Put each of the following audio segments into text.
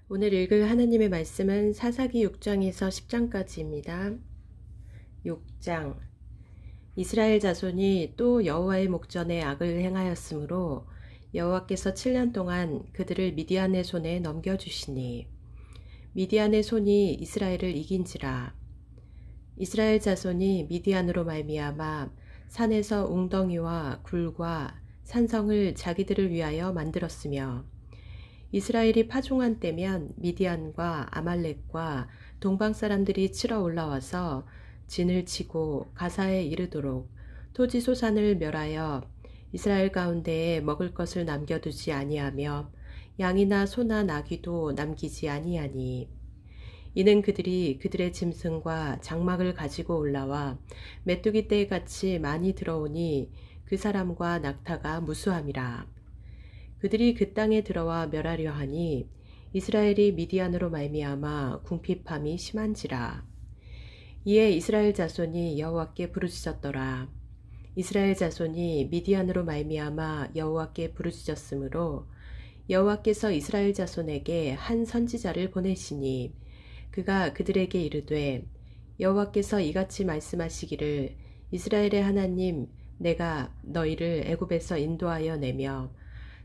오늘 읽을 하나님의 말씀은 사사기 6장에서 10장까지입니다. 6장. 이스라엘 자손이 또 여호와의 목전에 악을 행하였으므로 여호와께서 7년 동안 그들을 미디안의 손에 넘겨주시니 미디안의 손이 이스라엘을 이긴지라. 이스라엘 자손이 미디안으로 말미암아 산에서 웅덩이와 굴과 산성을 자기들을 위하여 만들었으며 이스라엘이 파종한 때면 미디안과 아말렉과 동방 사람들이 치러 올라와서 진을 치고 가사에 이르도록 토지 소산을 멸하여 이스라엘 가운데에 먹을 것을 남겨두지 아니하며 양이나 소나 나귀도 남기지 아니하니 이는 그들이 그들의 짐승과 장막을 가지고 올라와 메뚜기 떼 같이 많이 들어오니 그 사람과 낙타가 무수함이라. 그들이 그 땅에 들어와 멸하려 하니 이스라엘이 미디안으로 말미암아 궁핍함이 심한지라. 이에 이스라엘 자손이 여호와께 부르짖었더라. 이스라엘 자손이 미디안으로 말미암아 여호와께 부르짖었으므로 여호와께서 이스라엘 자손에게 한 선지자를 보내시니 그가 그들에게 이르되 여호와께서 이같이 말씀하시기를 이스라엘의 하나님 내가 너희를 애굽에서 인도하여 내며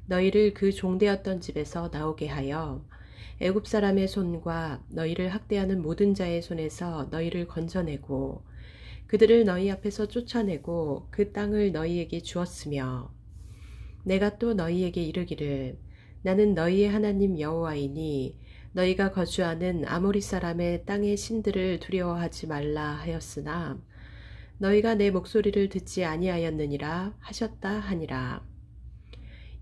너희를 그 종되었던 집에서 나오게 하여 애굽 사람의 손과 너희를 학대하는 모든 자의 손에서 너희를 건져내고 그들을 너희 앞에서 쫓아내고 그 땅을 너희에게 주었으며 내가 또 너희에게 이르기를 나는 너희의 하나님 여호와이니 너희가 거주하는 아모리 사람의 땅의 신들을 두려워하지 말라 하였으나 너희가 내 목소리를 듣지 아니하였느니라 하셨다 하니라.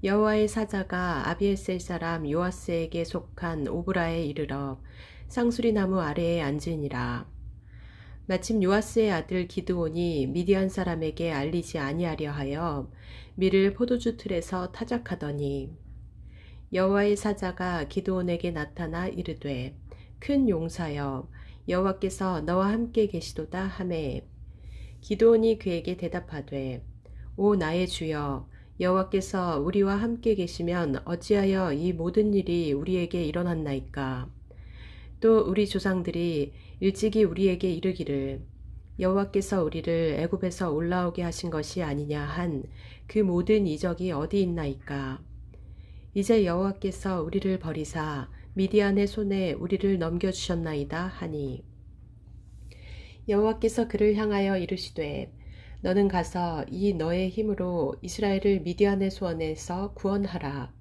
여호와의 사자가 아비에셀 사람 요아스에게 속한 오브라에 이르러 상수리 나무 아래에 앉으니라. 마침 요아스의 아들 기드온이 미디안 사람에게 알리지 아니하려 하여 밀을 포도주 틀에서 타작하더니 여호와의 사자가 기드온에게 나타나 이르되 큰 용사여 여호와께서 너와 함께 계시도다 하매 기드온이 그에게 대답하되 오 나의 주여 여호와께서 우리와 함께 계시면 어찌하여 이 모든 일이 우리에게 일어났나이까. 또 우리 조상들이 일찍이 우리에게 이르기를 여호와께서 우리를 애굽에서 올라오게 하신 것이 아니냐 한 그 모든 이적이 어디 있나이까. 이제 여호와께서 우리를 버리사 미디안의 손에 우리를 넘겨주셨나이다 하니 여호와께서 그를 향하여 이르시되 너는 가서 이 너의 힘으로 이스라엘을 미디안의 손에서 구원하라.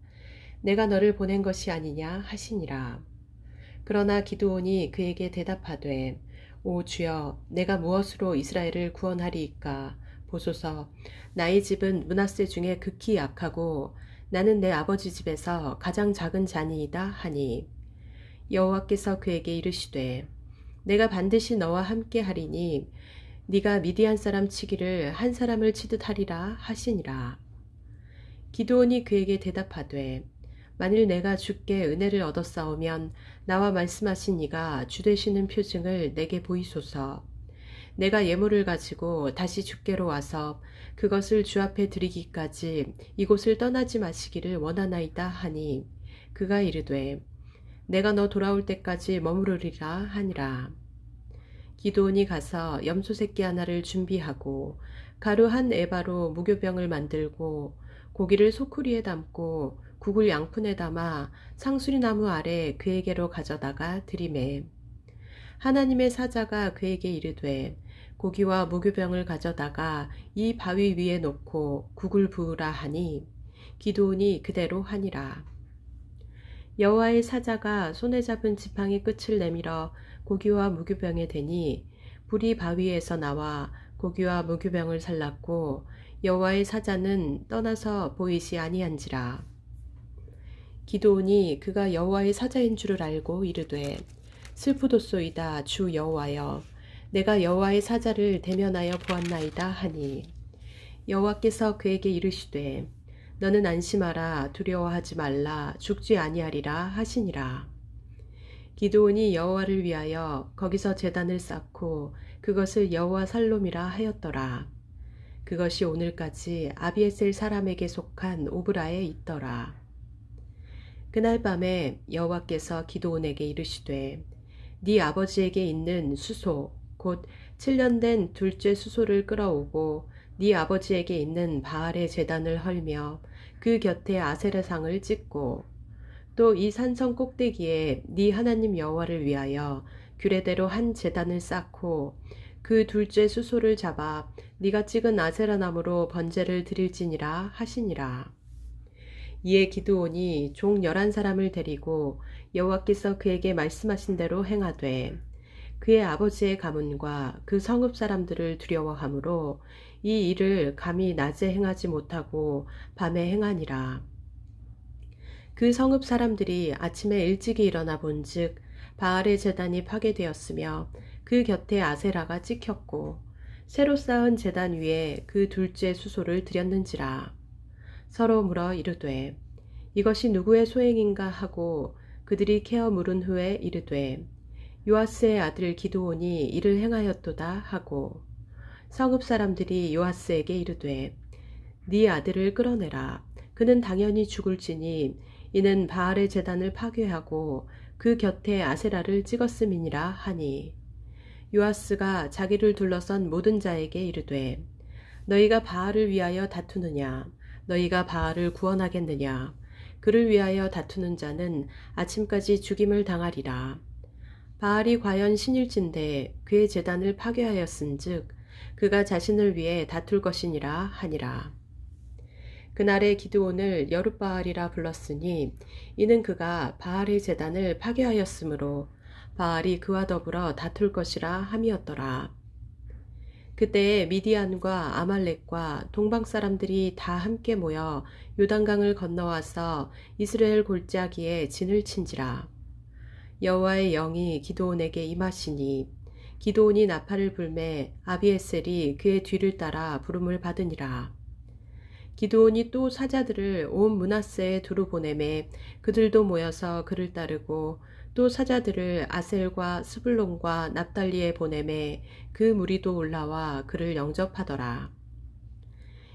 내가 너를 보낸 것이 아니냐 하시니라. 그러나 기드온이 그에게 대답하되 오 주여 내가 무엇으로 이스라엘을 구원하리이까. 보소서 나의 집은 므낫세 중에 극히 약하고 나는 내 아버지 집에서 가장 작은 자니이다 하니 여호와께서 그에게 이르시되 내가 반드시 너와 함께 하리니 네가 미디안 사람 치기를 한 사람을 치듯 하리라 하시니라. 기드온이 그에게 대답하되 만일 내가 주께 은혜를 얻었사오면 나와 말씀하신 이가 주 되시는 표징을 내게 보이소서. 내가 예물을 가지고 다시 주께로 와서 그것을 주 앞에 드리기까지 이곳을 떠나지 마시기를 원하나이다 하니 그가 이르되 내가 너 돌아올 때까지 머무르리라 하니라. 기드온이 가서 염소 새끼 하나를 준비하고 가루 한 에바로 무교병을 만들고 고기를 소쿠리에 담고 국을 양푼에 담아 상수리 나무 아래 그에게로 가져다가 들이매 하나님의 사자가 그에게 이르되 고기와 무교병을 가져다가 이 바위 위에 놓고 국을 부으라 하니 기드온이 그대로 하니라. 여호와의 사자가 손에 잡은 지팡이 끝을 내밀어 고기와 무교병에 대니 불이 바위에서 나와 고기와 무교병을 살랐고 여호와의 사자는 떠나서 보이지 아니한지라. 기드온이 그가 여호와의 사자인 줄을 알고 이르되 슬프도소이다 주 여호와여 내가 여호와의 사자를 대면하여 보았나이다 하니 여호와께서 그에게 이르시되 너는 안심하라 두려워하지 말라 죽지 아니하리라 하시니라. 기드온이 여호와를 위하여 거기서 제단을 쌓고 그것을 여호와 살롬이라 하였더라. 그것이 오늘까지 아비에셀 사람에게 속한 오브라에 있더라. 그날 밤에 여호와께서 기드온에게 이르시되 네 아버지에게 있는 수소 곧 7년 된 둘째 수소를 끌어오고 네 아버지에게 있는 바알의 제단을 헐며 그 곁에 아세라상을 찍고 또 이 산성 꼭대기에 네 하나님 여호와를 위하여 규례대로 한 제단을 쌓고 그 둘째 수소를 잡아 네가 찍은 아세라 나무로 번제를 드릴지니라 하시니라. 이에 기드온이 종 11사람을 데리고 여호와께서 그에게 말씀하신 대로 행하되 그의 아버지의 가문과 그 성읍 사람들을 두려워하므로 이 일을 감히 낮에 행하지 못하고 밤에 행하니라. 그 성읍 사람들이 아침에 일찍이 일어나 본즉 바알의 제단이 파괴되었으며 그 곁에 아세라가 찍혔고 새로 쌓은 제단 위에 그 둘째 수소를 드렸는지라. 서로 물어 이르되 이것이 누구의 소행인가 하고 그들이 케어 물은 후에 이르되 요아스의 아들 기드온이 이를 행하였도다 하고 성읍 사람들이 요아스에게 이르되 네 아들을 끌어내라. 그는 당연히 죽을지니 이는 바알의 제단을 파괴하고 그 곁에 아세라를 찍었음이니라 하니 요아스가 자기를 둘러선 모든 자에게 이르되 너희가 바알을 위하여 다투느냐 너희가 바알을 구원하겠느냐 그를 위하여 다투는 자는 아침까지 죽임을 당하리라. 바알이 과연 신일진데 그의 제단을 파괴하였은즉 그가 자신을 위해 다툴 것이니라 하니라. 그날에 기드온을 여룻바알이라 불렀으니 이는 그가 바알의 제단을 파괴하였으므로 바알이 그와 더불어 다툴 것이라 함이었더라. 그때에 미디안과 아말렉과 동방 사람들이 다 함께 모여 요단강을 건너와서 이스라엘 골짜기에 진을 친지라. 여호와의 영이 기드온에게 임하시니 기드온이 나팔을 불매 아비에셀이 그의 뒤를 따라 부름을 받으니라. 기드온이 또 사자들을 온 므낫세에 두루 보내매 그들도 모여서 그를 따르고 또 사자들을 아셀과 스불론과 납달리에 보내매 그 무리도 올라와 그를 영접하더라.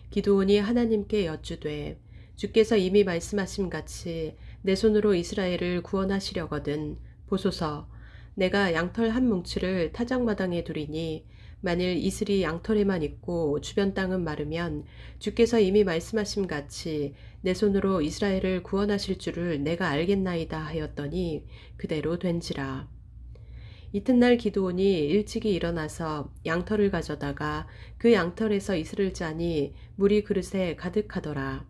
기드온이 하나님께 여쭈되 주께서 이미 말씀하신 같이 내 손으로 이스라엘을 구원하시려거든 보소서 내가 양털 한 뭉치를 타작마당에 두리니 만일 이슬이 양털에만 있고 주변 땅은 마르면 주께서 이미 말씀하신 같이 내 손으로 이스라엘을 구원하실 줄을 내가 알겠나이다 하였더니 그대로 된지라. 이튿날 기드온이 일찍이 일어나서 양털을 가져다가 그 양털에서 이슬을 짜니 물이 그릇에 가득하더라.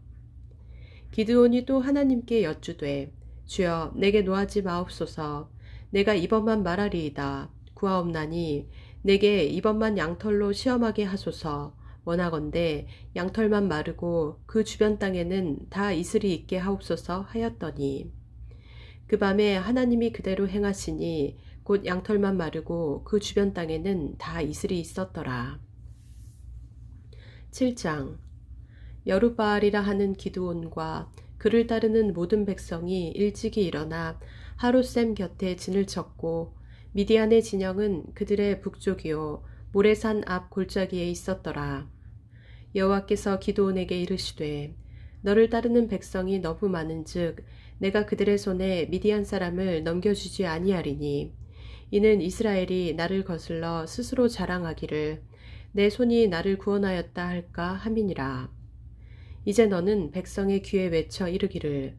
기드온이 또 하나님께 여쭈되 주여 내게 노하지 마옵소서 내가 이번만 말하리이다 구하옵나니 내게 이번만 양털로 시험하게 하소서 원하건대 양털만 마르고 그 주변 땅에는 다 이슬이 있게 하옵소서 하였더니 그 밤에 하나님이 그대로 행하시니 곧 양털만 마르고 그 주변 땅에는 다 이슬이 있었더라. 7장 여룻바알이라 하는 기드온과 그를 따르는 모든 백성이 일찍이 일어나 하롯셈 곁에 진을 쳤고 미디안의 진영은 그들의 북쪽이요 모레산 앞 골짜기에 있었더라. 여호와께서 기드온에게 이르시되 너를 따르는 백성이 너무 많은즉 내가 그들의 손에 미디안 사람을 넘겨주지 아니하리니 이는 이스라엘이 나를 거슬러 스스로 자랑하기를 내 손이 나를 구원하였다 할까 함이니라. 이제 너는 백성의 귀에 외쳐 이르기를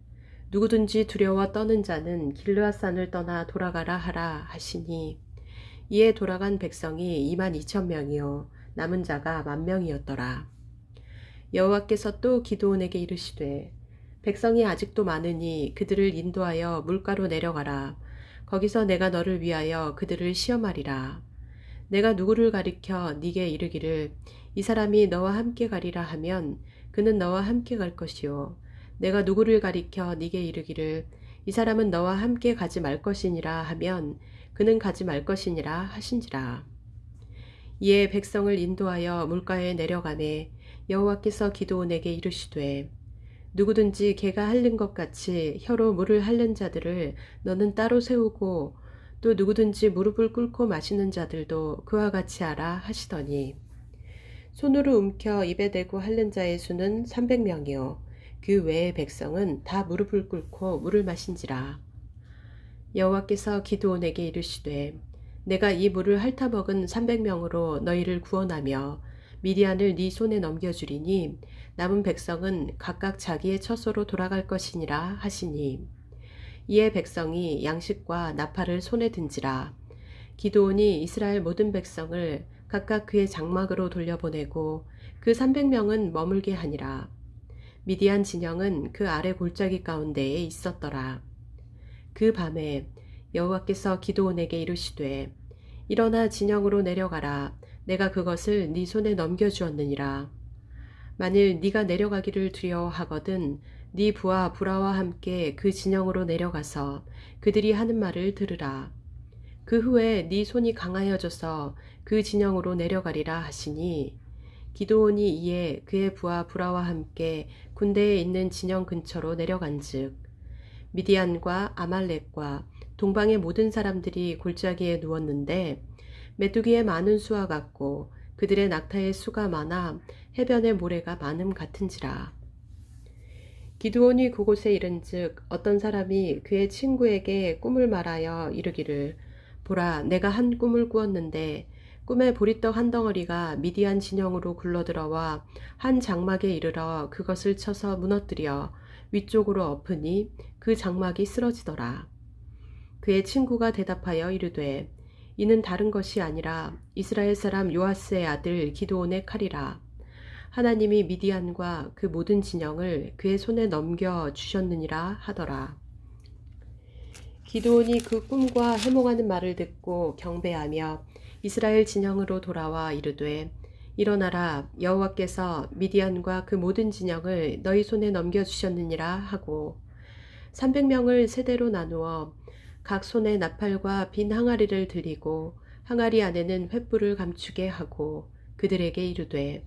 누구든지 두려워 떠는 자는 길르앗산을 떠나 돌아가라 하라 하시니 이에 돌아간 백성이 22,000명이요 남은 자가 10,000명이었더라. 여호와께서 또 기드온에게 이르시되 백성이 아직도 많으니 그들을 인도하여 물가로 내려가라. 거기서 내가 너를 위하여 그들을 시험하리라. 내가 누구를 가리켜 네게 이르기를 이 사람이 너와 함께 가리라 하면 그는 너와 함께 갈 것이요 내가 누구를 가리켜 네게 이르기를 이 사람은 너와 함께 가지 말 것이니라 하면 그는 가지 말 것이니라 하신지라. 이에 백성을 인도하여 물가에 내려가매 여호와께서 기드온에게 이르시되 누구든지 개가 핥는 것 같이 혀로 물을 핥는 자들을 너는 따로 세우고 또 누구든지 무릎을 꿇고 마시는 자들도 그와 같이 하라 하시더니 손으로 움켜 입에 대고 핥는 자의 수는 300명이요 그 외의 백성은 다 무릎을 꿇고 물을 마신지라. 여호와께서 기드온에게 이르시되 내가 이 물을 핥아먹은 300명으로 너희를 구원하며 미디안을 네 손에 넘겨주리니 남은 백성은 각각 자기의 처소로 돌아갈 것이니라 하시니 이에 백성이 양식과 나팔을 손에 든지라. 기드온이 이스라엘 모든 백성을 각각 그의 장막으로 돌려보내고 그 300명은 머물게 하니라. 미디안 진영은 그 아래 골짜기 가운데에 있었더라. 그 밤에 여호와께서 기드온에게 이르시되 일어나 진영으로 내려가라. 내가 그것을 네 손에 넘겨주었느니라. 만일 네가 내려가기를 두려워하거든 네 부하 부라와 함께 그 진영으로 내려가서 그들이 하는 말을 들으라. 그 후에 네 손이 강하여져서 그 진영으로 내려가리라 하시니 기드온이 이에 그의 부하 부라와 함께 군대에 있는 진영 근처로 내려간즉 미디안과 아말렉과 동방의 모든 사람들이 골짜기에 누웠는데 메뚜기의 많은 수와 같고 그들의 낙타의 수가 많아 해변의 모래가 많음 같은지라. 기드온이 그곳에 이른즉 어떤 사람이 그의 친구에게 꿈을 말하여 이르기를 보라 내가 한 꿈을 꾸었는데 꿈에 보리떡 한 덩어리가 미디안 진영으로 굴러들어와 한 장막에 이르러 그것을 쳐서 무너뜨려 위쪽으로 엎으니 그 장막이 쓰러지더라. 그의 친구가 대답하여 이르되 이는 다른 것이 아니라 이스라엘 사람 요아스의 아들 기드온의 칼이라. 하나님이 미디안과 그 모든 진영을 그의 손에 넘겨 주셨느니라 하더라. 기드온이 그 꿈과 해몽하는 말을 듣고 경배하며 이스라엘 진영으로 돌아와 이르되 일어나라 여호와께서 미디안과 그 모든 진영을 너희 손에 넘겨주셨느니라 하고 300명을 세대로 나누어 각 손에 나팔과 빈 항아리를 들이고 항아리 안에는 횃불을 감추게 하고 그들에게 이르되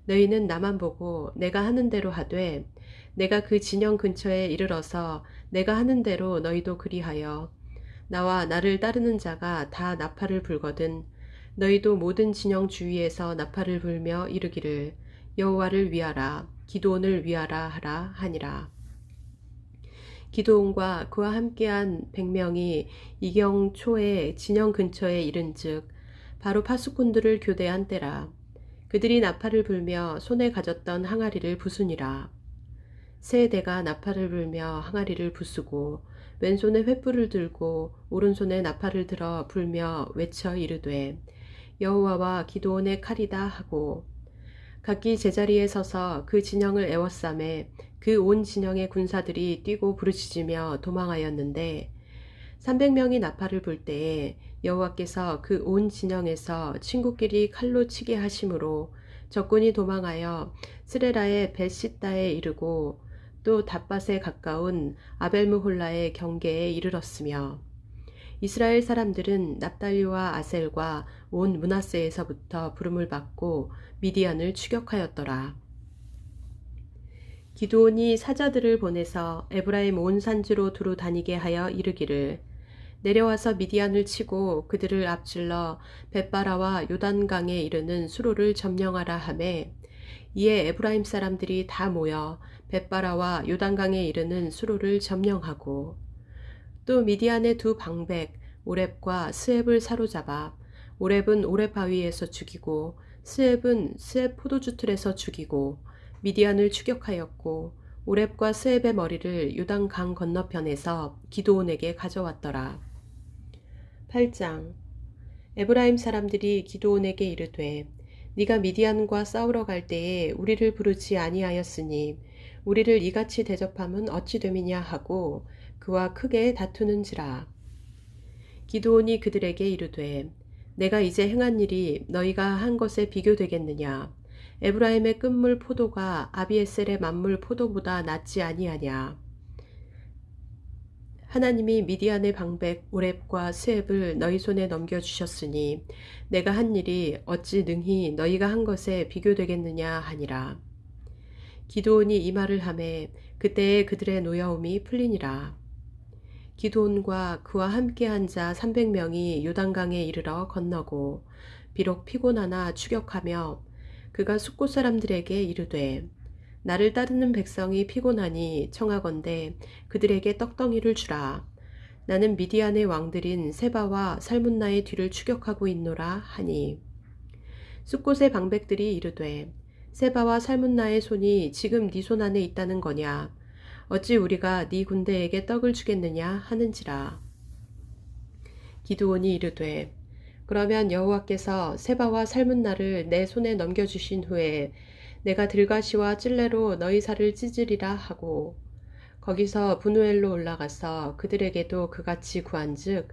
너희는 나만 보고 내가 하는 대로 하되 내가 그 진영 근처에 이르러서 내가 하는 대로 너희도 그리하여 나와 나를 따르는 자가 다 나팔을 불거든 너희도 모든 진영 주위에서 나팔을 불며 이르기를 여호와를 위하라 기드온을 위하라 하라 하니라. 기드온과 그와 함께한 100명이 이경 초에 진영 근처에 이른즉 바로 파수꾼들을 교대한 때라. 그들이 나팔을 불며 손에 가졌던 항아리를 부수니라. 세 대가 나팔을 불며 항아리를 부수고 왼손에 횃불을 들고 오른손에 나팔을 들어 불며 외쳐 이르되 여호와와 기드온의 칼이다 하고 각기 제자리에 서서 그 진영을 에워싸매 그 온 진영의 군사들이 뛰고 부르짖으며 도망하였는데 300명이 나팔을 불 때에 여호와께서 그 온 진영에서 친구끼리 칼로 치게 하심으로 적군이 도망하여 스레라의 벳시다에 이르고 또 닷밭에 가까운 아벨므홀라의 경계에 이르렀으며 이스라엘 사람들은 납달리와 아셀과 온 므낫세에서부터 부름을 받고 미디안을 추격하였더라. 기드온이 사자들을 보내서 에브라임 온 산지로 두루 다니게 하여 이르기를 내려와서 미디안을 치고 그들을 앞질러 벳바라와 요단강에 이르는 수로를 점령하라 하매 이에 에브라임 사람들이 다 모여 벳바라와 요단강에 이르는 수로를 점령하고 또 미디안의 두 방백 오렙과 스앱을 사로잡아 오렙은 오렙 바위에서 죽이고 스앱은 스앱 포도주 틀에서 죽이고 미디안을 추격하였고 오렙과 스앱의 머리를 요단강 건너편에서 기드온에게 가져왔더라. 8장 에브라임 사람들이 기드온에게 이르되 네가 미디안과 싸우러 갈 때에 우리를 부르지 아니하였으니 우리를 이같이 대접함은 어찌 됨이냐 하고 그와 크게 다투는지라. 기드온이 그들에게 이르되 내가 이제 행한 일이 너희가 한 것에 비교되겠느냐. 에브라임의 끝물 포도가 아비에셀의 만물 포도보다 낫지 아니하냐. 하나님이 미디안의 방백 오렙과 스앱을 너희 손에 넘겨주셨으니 내가 한 일이 어찌 능히 너희가 한 것에 비교되겠느냐 하니라. 기드온이 이 말을 하매 그때에 그들의 노여움이 풀리니라. 기드온과 그와 함께한 자 300명이 요단강에 이르러 건너고 비록 피곤하나 추격하며 그가 숙고 사람들에게 이르되 나를 따르는 백성이 피곤하니 청하건대 그들에게 떡덩이를 주라. 나는 미디안의 왕들인 세바와 살문나의 뒤를 추격하고 있노라 하니 숫곳의 방백들이 이르되 세바와 살문나의 손이 지금 네 손 안에 있다는 거냐. 어찌 우리가 네 군대에게 떡을 주겠느냐 하는지라. 기드온이 이르되 그러면 여호와께서 세바와 살문나를 내 손에 넘겨주신 후에 내가 들가시와 찔레로 너희 살을 찢으리라 하고 거기서 분우엘로 올라가서 그들에게도 그같이 구한즉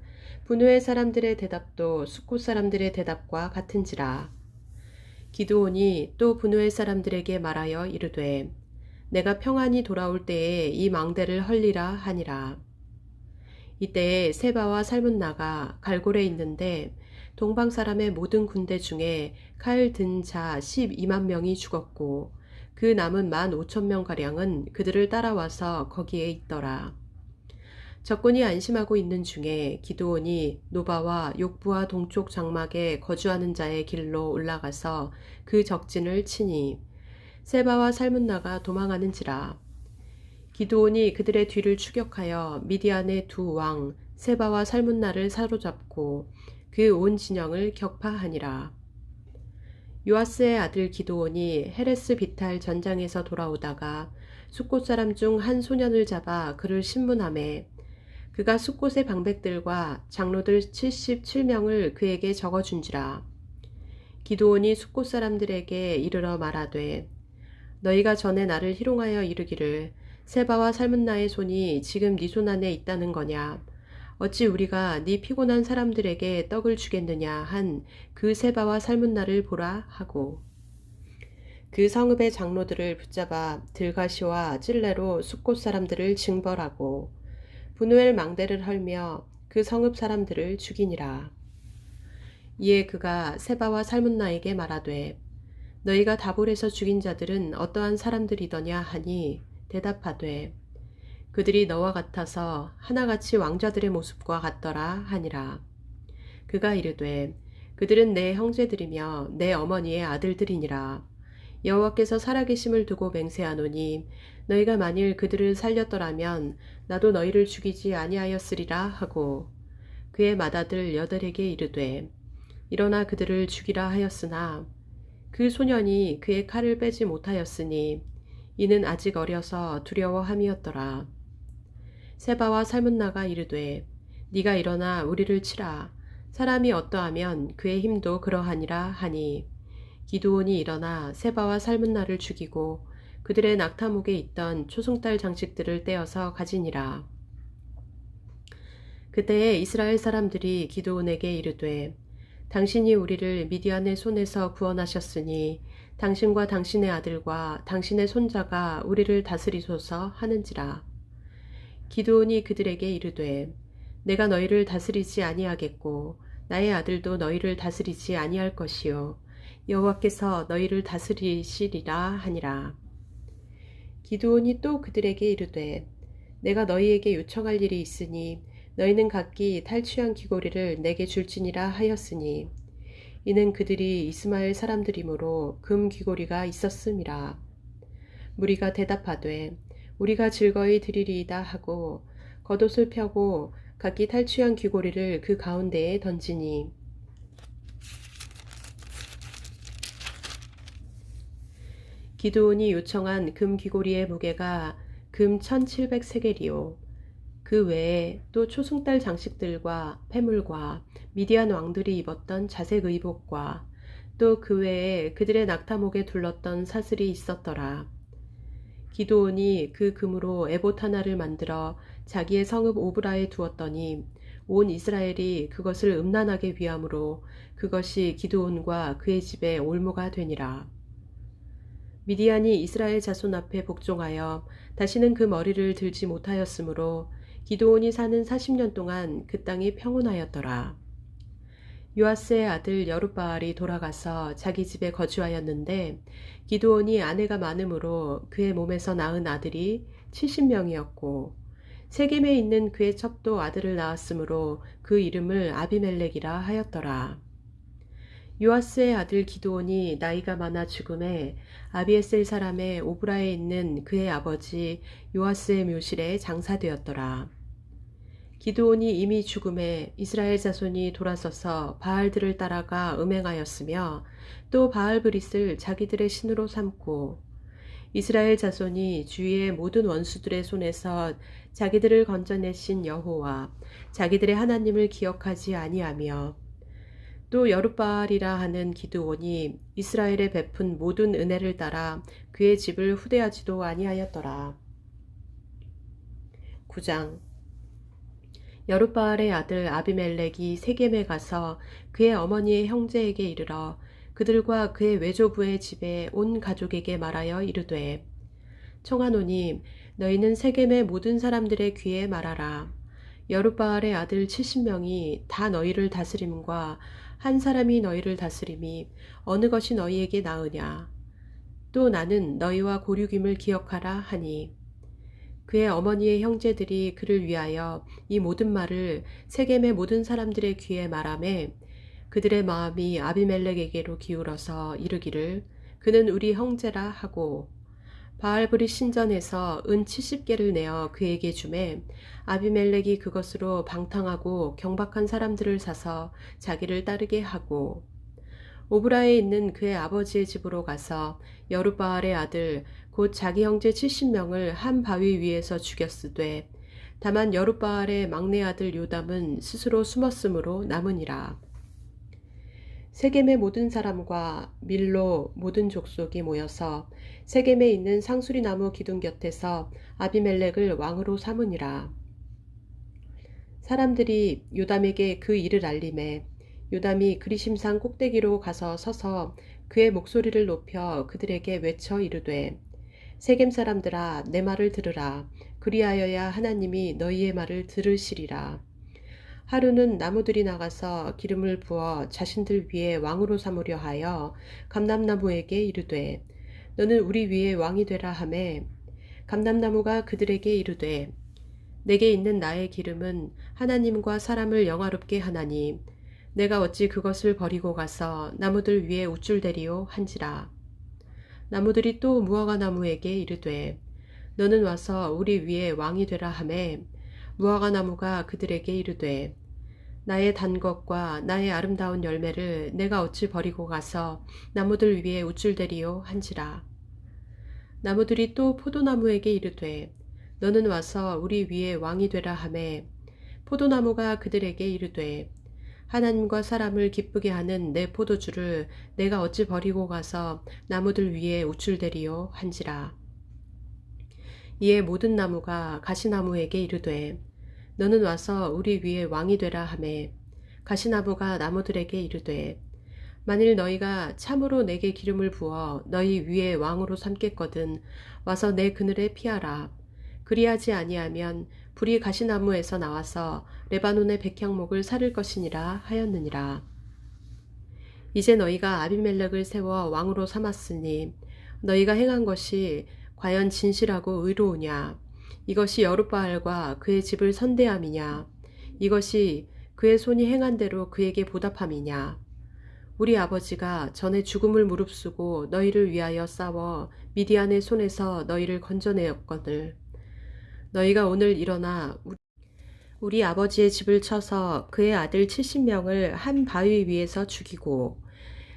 분우엘 사람들의 대답도 숫곳 사람들의 대답과 같은지라. 기드온이 또 분우엘 사람들에게 말하여 이르되 내가 평안히 돌아올 때에 이 망대를 헐리라 하니라. 이때에 세바와 살문나가 갈골에 있는데 동방 사람의 모든 군대 중에 칼 든 자 12만 명이 죽었고 그 남은 15,000명가량은 그들을 따라와서 거기에 있더라. 적군이 안심하고 있는 중에 기드온이 노바와 욕부와 동쪽 장막에 거주하는 자의 길로 올라가서 그 적진을 치니 세바와 살문나가 도망하는지라. 기드온이 그들의 뒤를 추격하여 미디안의 두 왕 세바와 살문나를 사로잡고 그 온 진영을 격파하니라. 요아스의 아들 기드온이 헤레스 비탈 전장에서 돌아오다가 숫곳 사람 중 한 소년을 잡아 그를 신문하매 그가 숫곳의 방백들과 장로들 77명을 그에게 적어준지라. 기드온이 숫곳 사람들에게 이르러 말하되 너희가 전에 나를 희롱하여 이르기를 세바와 살문나의 손이 지금 네 손 안에 있다는 거냐. 어찌 우리가 네 피곤한 사람들에게 떡을 주겠느냐 한 그 세바와 살문나를 보라 하고 그 성읍의 장로들을 붙잡아 들가시와 찔레로 숫곳 사람들을 징벌하고 분우엘 망대를 헐며 그 성읍 사람들을 죽이니라. 이에 그가 세바와 살문나에게 말하되 너희가 다볼에서 죽인 자들은 어떠한 사람들이더냐 하니 대답하되 그들이 너와 같아서 하나같이 왕자들의 모습과 같더라 하니라. 그가 이르되 그들은 내 형제들이며 내 어머니의 아들들이니라. 여호와께서 살아계심을 두고 맹세하노니 너희가 만일 그들을 살렸더라면 나도 너희를 죽이지 아니하였으리라 하고 그의 맏아들 여덟에게 이르되 일어나 그들을 죽이라 하였으나 그 소년이 그의 칼을 빼지 못하였으니 이는 아직 어려서 두려워함이었더라. 세바와 살문나가 이르되 네가 일어나 우리를 치라. 사람이 어떠하면 그의 힘도 그러하니라 하니 기드온이 일어나 세바와 살문나를 죽이고 그들의 낙타목에 있던 초승달 장식들을 떼어서 가지니라. 그때에 이스라엘 사람들이 기드온에게 이르되 당신이 우리를 미디안의 손에서 구원하셨으니 당신과 당신의 아들과 당신의 손자가 우리를 다스리소서 하는지라. 기드온이 그들에게 이르되 내가 너희를 다스리지 아니하겠고 나의 아들도 너희를 다스리지 아니할 것이요 여호와께서 너희를 다스리시리라 하니라. 기드온이 또 그들에게 이르되 내가 너희에게 요청할 일이 있으니 너희는 각기 탈취한 귀고리를 내게 줄지니라 하였으니 이는 그들이 이스마엘 사람들이므로 금 귀고리가 있었음이라. 무리가 대답하되 우리가 즐거이 드리리이다 하고 겉옷을 펴고 각기 탈취한 귀고리를 그 가운데에 던지니 기드온이 요청한 금 귀고리의 무게가 금 1700세겔이요 그 외에 또 초승달 장식들과 패물과 미디안 왕들이 입었던 자색 의복과 또 그 외에 그들의 낙타목에 둘렀던 사슬이 있었더라. 기드온이 그 금으로 에봇 하나를 만들어 자기의 성읍 오브라에 두었더니 온 이스라엘이 그것을 음란하게 위함으로 그것이 기드온과 그의 집에 올무가 되니라. 미디안이 이스라엘 자손 앞에 복종하여 다시는 그 머리를 들지 못하였으므로 기드온이 사는 40년 동안 그 땅이 평온하였더라. 요아스의 아들 여룻바알이 돌아가서 자기 집에 거주하였는데 기드온이 아내가 많음으로 그의 몸에서 낳은 아들이 70명이었고 세겜에 있는 그의 첩도 아들을 낳았으므로 그 이름을 아비멜렉이라 하였더라. 요아스의 아들 기드온이 나이가 많아 죽음에 아비에셀 사람의 오브라에 있는 그의 아버지 요아스의 묘실에 장사되었더라. 기드온이 이미 죽음에 이스라엘 자손이 돌아서서 바알들을 따라가 음행하였으며 또 바알브릿을 자기들의 신으로 삼고 이스라엘 자손이 주위의 모든 원수들의 손에서 자기들을 건져내신 여호와 자기들의 하나님을 기억하지 아니하며 또 여룻바알이라 하는 기드온이 이스라엘에 베푼 모든 은혜를 따라 그의 집을 후대하지도 아니하였더라. 9장 여룻바알의 아들 아비멜렉이 세겜에 가서 그의 어머니의 형제에게 이르러 그들과 그의 외조부의 집에 온 가족에게 말하여 이르되 청하노니 너희는 세겜의 모든 사람들의 귀에 말하라. 여룻바알의 아들 70명이 다 너희를 다스림과 한 사람이 너희를 다스림이 어느 것이 너희에게 나으냐. 또 나는 너희와 고륙임을 기억하라 하니 그의 어머니의 형제들이 그를 위하여 이 모든 말을 세겜의 모든 사람들의 귀에 말하매 그들의 마음이 아비멜렉에게로 기울어서 이르기를 그는 우리 형제라 하고 바알브릿 신전에서 은 70개를 내어 그에게 주매 아비멜렉이 그것으로 방탕하고 경박한 사람들을 사서 자기를 따르게 하고 오브라에 있는 그의 아버지의 집으로 가서 여룻바알의 아들 곧 자기 형제 70명을 한 바위 위에서 죽였으되 다만 여룻바알의 막내 아들 요담은 스스로 숨었으므로 남으니라. 세겜의 모든 사람과 밀로 모든 족속이 모여서 세겜에 있는 상수리 나무 기둥 곁에서 아비멜렉을 왕으로 삼으니라. 사람들이 요담에게 그 일을 알림해 요담이 그리심산 꼭대기로 가서 서서 그의 목소리를 높여 그들에게 외쳐 이르되 세겜 사람들아 내 말을 들으라. 그리하여야 하나님이 너희의 말을 들으시리라. 하루는 나무들이 나가서 기름을 부어 자신들 위에 왕으로 삼으려 하여 감람나무에게 이르되 너는 우리 위에 왕이 되라 하매 감람나무가 그들에게 이르되 내게 있는 나의 기름은 하나님과 사람을 영화롭게 하나니 내가 어찌 그것을 버리고 가서 나무들 위에 우쭐대리오 한지라. 나무들이 또 무화과 나무에게 이르되 너는 와서 우리 위에 왕이 되라 하매 무화과 나무가 그들에게 이르되 나의 단 것과 나의 아름다운 열매를 내가 어찌 버리고 가서 나무들 위에 우쭐대리오 한지라. 나무들이 또 포도나무에게 이르되 너는 와서 우리 위에 왕이 되라 하매 포도나무가 그들에게 이르되 하나님과 사람을 기쁘게 하는 내 포도주를 내가 어찌 버리고 가서 나무들 위에 우쭐대리오 한지라. 이에 모든 나무가 가시나무에게 이르되 너는 와서 우리 위에 왕이 되라 하매 가시나무가 나무들에게 이르되 만일 너희가 참으로 내게 기름을 부어 너희 위에 왕으로 삼겠거든 와서 내 그늘에 피하라. 그리하지 아니하면 불이 가시나무에서 나와서 레바논의 백향목을 사를 것이니라 하였느니라. 이제 너희가 아비멜렉을 세워 왕으로 삼았으니 너희가 행한 것이 과연 진실하고 의로우냐. 이것이 여룻바알과 그의 집을 선대함이냐. 이것이 그의 손이 행한 대로 그에게 보답함이냐. 우리 아버지가 전에 죽음을 무릅쓰고 너희를 위하여 싸워 미디안의 손에서 너희를 건져내었거늘 너희가 오늘 일어나 우리 아버지의 집을 쳐서 그의 아들 70명을 한 바위 위에서 죽이고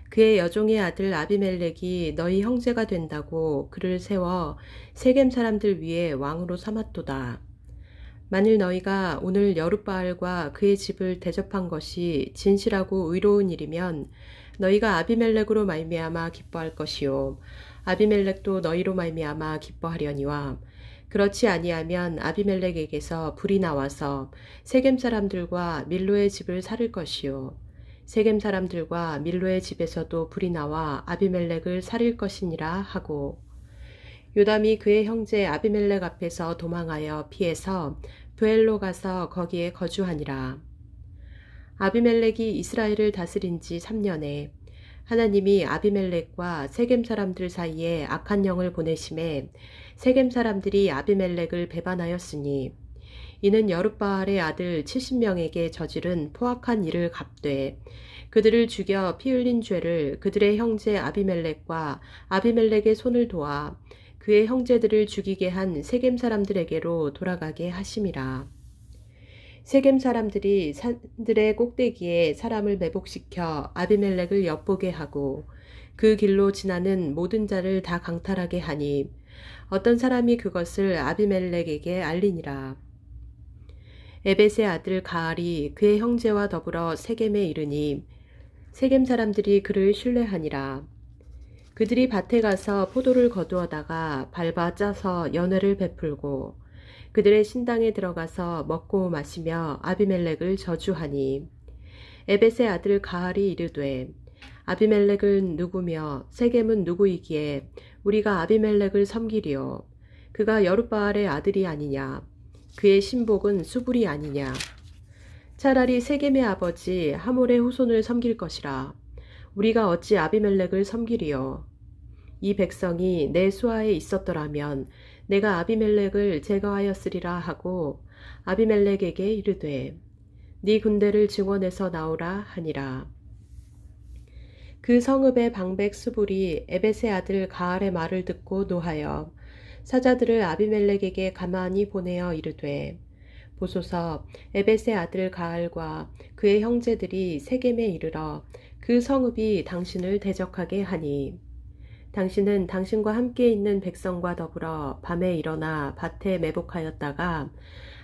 그의 여종의 아들 아비멜렉이 너희 형제가 된다고 그를 세워 세겜 사람들 위에 왕으로 삼았도다. 만일 너희가 오늘 여룻바알과 그의 집을 대접한 것이 진실하고 의로운 일이면 너희가 아비멜렉으로 말미암아 기뻐할 것이요 아비멜렉도 너희로 말미암아 기뻐하려니와 그렇지 아니하면 아비멜렉에게서 불이 나와서 세겜 사람들과 밀로의 집을 살을 것이요 세겜 사람들과 밀로의 집에서도 불이 나와 아비멜렉을 살릴 것이니라 하고 요담이 그의 형제 아비멜렉 앞에서 도망하여 피해서 브엘로 가서 거기에 거주하니라. 아비멜렉이 이스라엘을 다스린 지 3년에 하나님이 아비멜렉과 세겜 사람들 사이에 악한 영을 보내심에 세겜 사람들이 아비멜렉을 배반하였으니 이는 여룻바알의 아들 70명에게 저지른 포악한 일을 갚되 그들을 죽여 피 흘린 죄를 그들의 형제 아비멜렉과 아비멜렉의 손을 도와 그의 형제들을 죽이게 한 세겜 사람들에게로 돌아가게 하심이라. 세겜 사람들이 산들의 꼭대기에 사람을 매복시켜 아비멜렉을 엿보게 하고 그 길로 지나는 모든 자를 다 강탈하게 하니 어떤 사람이 그것을 아비멜렉에게 알리니라. 에벳의 아들 가알이 그의 형제와 더불어 세겜에 이르니 세겜 사람들이 그를 신뢰하니라. 그들이 밭에 가서 포도를 거두어다가 밟아 짜서 연회를 베풀고 그들의 신당에 들어가서 먹고 마시며 아비멜렉을 저주하니 에벳의 아들 가알이 이르되 아비멜렉은 누구며 세겜은 누구이기에 우리가 아비멜렉을 섬기리요. 그가 여룻바알의 아들이 아니냐. 그의 신복은 수불이 아니냐. 차라리 세겜의 아버지 하몰의 후손을 섬길 것이라. 우리가 어찌 아비멜렉을 섬기리요. 이 백성이 내 수하에 있었더라면 내가 아비멜렉을 제거하였으리라 하고 아비멜렉에게 이르되 네 군대를 증원해서 나오라 하니라. 그 성읍의 방백 수불이 에벳의 아들 가알의 말을 듣고 노하여 사자들을 아비멜렉에게 가만히 보내어 이르되 보소서 에벳의 아들 가알과 그의 형제들이 세겜에 이르러 그 성읍이 당신을 대적하게 하니 당신은 당신과 함께 있는 백성과 더불어 밤에 일어나 밭에 매복하였다가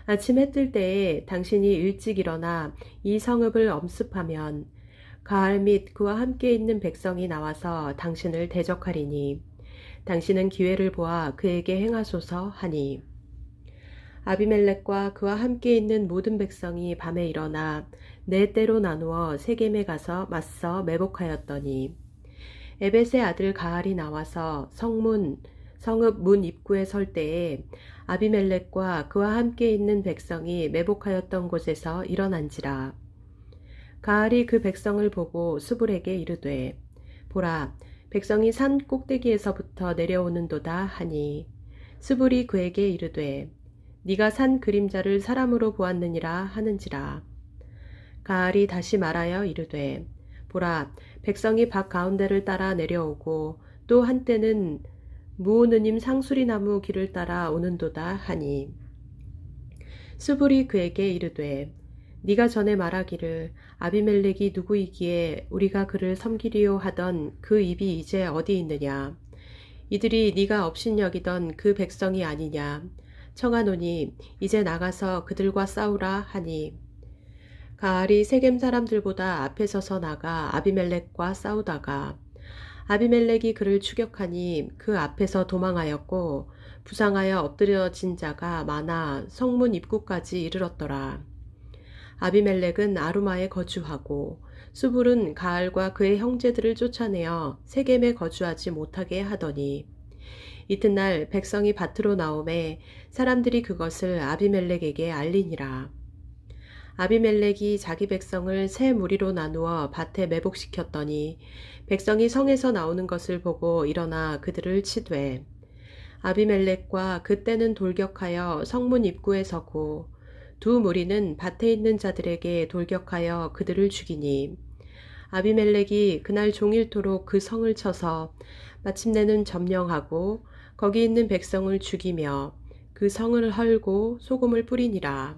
아침 해 뜰 때에 당신이 일찍 일어나 이 성읍을 엄습하면 가알 및 그와 함께 있는 백성이 나와서 당신을 대적하리니 당신은 기회를 보아 그에게 행하소서 하니 아비멜렉과 그와 함께 있는 모든 백성이 밤에 일어나 네 때로 나누어 세겜에 가서 맞서 매복하였더니 에벳의 아들 가알이 나와서 성읍 문 입구에 설 때에 아비멜렉과 그와 함께 있는 백성이 매복하였던 곳에서 일어난지라. 가알이 그 백성을 보고 수불에게 이르되 보라 백성이 산 꼭대기에서부터 내려오는도다 하니 수불이 그에게 이르되 네가 산 그림자를 사람으로 보았느니라 하는지라. 가알이 다시 말하여 이르되 보라 백성이 밭 가운데를 따라 내려오고 또 한때는 무오느님 상수리나무 길을 따라 오는도다 하니 수불이 그에게 이르되 네가 전에 말하기를 아비멜렉이 누구이기에 우리가 그를 섬기리요 하던 그 입이 이제 어디 있느냐. 이들이 네가 업신여기던 그 백성이 아니냐. 청하노니 이제 나가서 그들과 싸우라 하니 가알이 세겜 사람들보다 앞에 서서 나가 아비멜렉과 싸우다가 아비멜렉이 그를 추격하니 그 앞에서 도망하였고 부상하여 엎드려진 자가 많아 성문 입구까지 이르렀더라. 아비멜렉은 아루마에 거주하고 수불은 가알과 그의 형제들을 쫓아내어 세겜에 거주하지 못하게 하더니 이튿날 백성이 밭으로 나오매 사람들이 그것을 아비멜렉에게 알리니라. 아비멜렉이 자기 백성을 세 무리로 나누어 밭에 매복시켰더니 백성이 성에서 나오는 것을 보고 일어나 그들을 치되 아비멜렉과 그때는 돌격하여 성문 입구에 서고 두 무리는 밭에 있는 자들에게 돌격하여 그들을 죽이니 아비멜렉이 그날 종일토록 그 성을 쳐서 마침내는 점령하고 거기 있는 백성을 죽이며 그 성을 헐고 소금을 뿌리니라.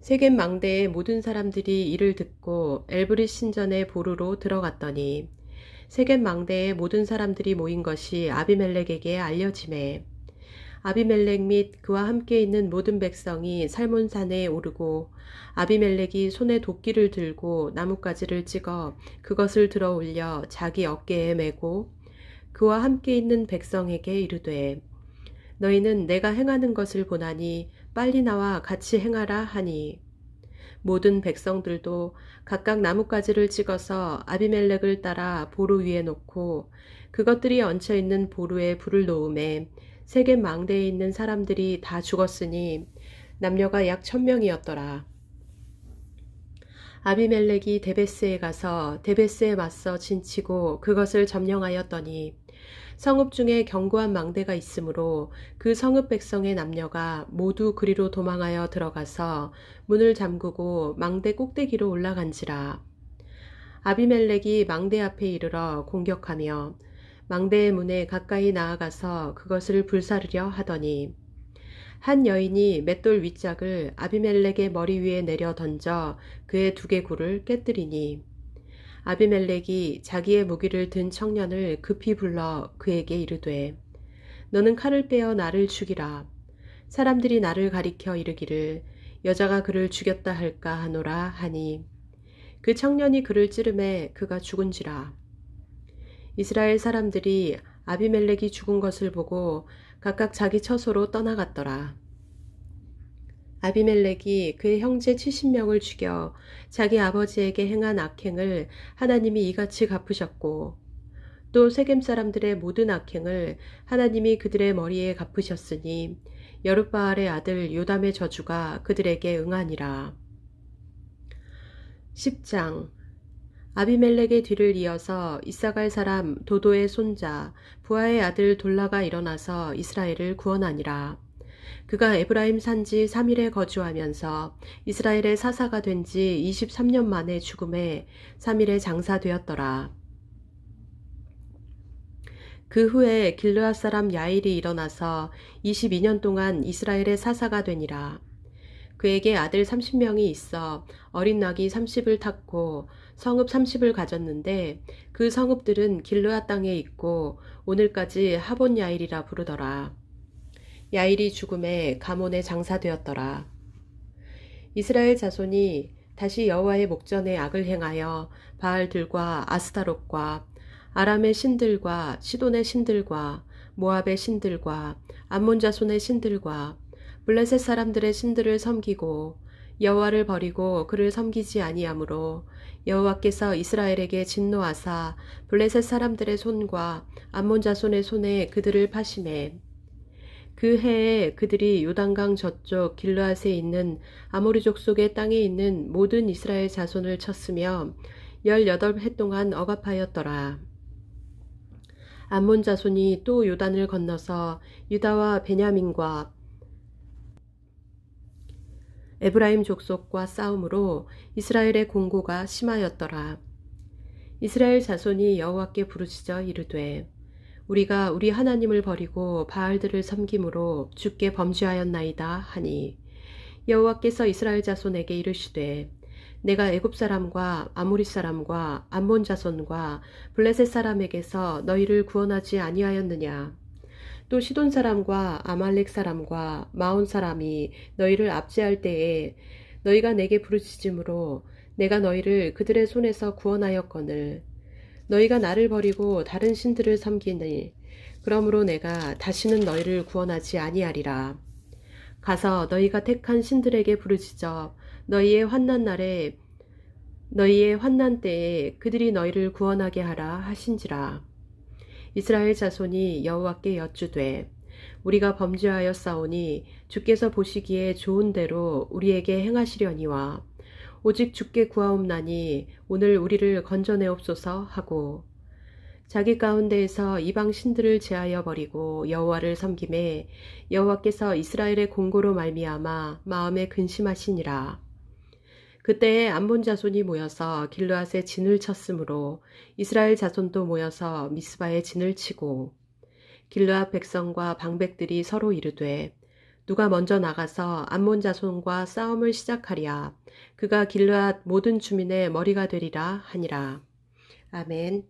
세겜 망대의 모든 사람들이 이를 듣고 엘브릿 신전의 보루로 들어갔더니 세겜 망대의 모든 사람들이 모인 것이 아비멜렉에게 알려지매 아비멜렉 및 그와 함께 있는 모든 백성이 살몬산에 오르고 아비멜렉이 손에 도끼를 들고 나뭇가지를 찍어 그것을 들어 올려 자기 어깨에 메고 그와 함께 있는 백성에게 이르되 너희는 내가 행하는 것을 보나니 빨리 나와 같이 행하라 하니 모든 백성들도 각각 나뭇가지를 찍어서 아비멜렉을 따라 보루 위에 놓고 그것들이 얹혀 있는 보루에 불을 놓음에 세겜 망대에 있는 사람들이 다 죽었으니 남녀가 약 1000명이었더라. 아비멜렉이 데베스에 가서 데베스에 맞서 진치고 그것을 점령하였더니 성읍 중에 견고한 망대가 있으므로 그 성읍 백성의 남녀가 모두 그리로 도망하여 들어가서 문을 잠그고 망대 꼭대기로 올라간지라. 아비멜렉이 망대 앞에 이르러 공격하며 망대의 문에 가까이 나아가서 그것을 불사르려 하더니 한 여인이 맷돌 윗짝을 아비멜렉의 머리 위에 내려 던져 그의 두개골을 깨뜨리니 아비멜렉이 자기의 무기를 든 청년을 급히 불러 그에게 이르되 너는 칼을 떼어 나를 죽이라. 사람들이 나를 가리켜 이르기를 여자가 그를 죽였다 할까 하노라 하니 그 청년이 그를 찌르매 그가 죽은지라. 이스라엘 사람들이 아비멜렉이 죽은 것을 보고 각각 자기 처소로 떠나갔더라. 아비멜렉이 그의 형제 70명을 죽여 자기 아버지에게 행한 악행을 하나님이 이같이 갚으셨고 또 세겜 사람들의 모든 악행을 하나님이 그들의 머리에 갚으셨으니 여룻바알의 아들 요담의 저주가 그들에게 응하니라. 10장 아비멜렉의 뒤를 이어서 이사갈 사람 도도의 손자 부하의 아들 돌라가 일어나서 이스라엘을 구원하니라. 그가 에브라임 산지 3일에 거주하면서 이스라엘의 사사가 된 지 23년 만에 죽음에 3일에 장사되었더라. 그 후에 길르앗 사람 야일이 일어나서 22년 동안 이스라엘의 사사가 되니라. 그에게 아들 30명이 있어 어린 낙이 30을 탔고 성읍 30을 가졌는데 그 성읍들은 길르앗 땅에 있고 오늘까지 하본 야일이라 부르더라. 야일이 죽음에 가몬에 장사되었더라. 이스라엘 자손이 다시 여호와의 목전에 악을 행하여 바알들과 아스타롯과 아람의 신들과 시돈의 신들과 모압의 신들과 암몬 자손의 신들과 블레셋 사람들의 신들을 섬기고 여호와를 버리고 그를 섬기지 아니하므로 여호와께서 이스라엘에게 진노하사 블레셋 사람들의 손과 암몬 자손의 손에 그들을 파심해 그 해에 그들이 요단강 저쪽 길르앗에 있는 아모리 족속의 땅에 있는 모든 이스라엘 자손을 쳤으며 18해 동안 억압하였더라. 암몬 자손이 또 요단을 건너서 유다와 베냐민과 에브라임 족속과 싸움으로 이스라엘의 공고가 심하였더라. 이스라엘 자손이 여호와께 부르짖어 이르되 우리가 우리 하나님을 버리고 바알들을 섬김으로 주께 범죄하였나이다 하니 여호와께서 이스라엘 자손에게 이르시되 내가 애굽 사람과 아모리 사람과 암몬 자손과 블레셋 사람에게서 너희를 구원하지 아니하였느냐. 또 시돈 사람과 아말렉 사람과 마온 사람이 너희를 압제할 때에 너희가 내게 부르짖음으로 내가 너희를 그들의 손에서 구원하였거늘 너희가 나를 버리고 다른 신들을 섬기니 그러므로 내가 다시는 너희를 구원하지 아니하리라. 가서 너희가 택한 신들에게 부르짖어 너희의 환난 때에 그들이 너희를 구원하게 하라 하신지라. 이스라엘 자손이 여호와께 여쭈되 우리가 범죄하였사오니 주께서 보시기에 좋은 대로 우리에게 행하시려니와 오직 주께 구하옵나니 오늘 우리를 건져내옵소서 하고 자기 가운데에서 이방 신들을 제하여 버리고 여호와를 섬김에 여호와께서 이스라엘의 공고로 말미암아 마음에 근심하시니라. 그때에 암몬 자손이 모여서 길르앗에 진을 쳤으므로 이스라엘 자손도 모여서 미스바에 진을 치고 길르앗 백성과 방백들이 서로 이르되 누가 먼저 나가서 암몬 자손과 싸움을 시작하랴. 그가 길르앗 모든 주민의 머리가 되리라 하니라. 아멘.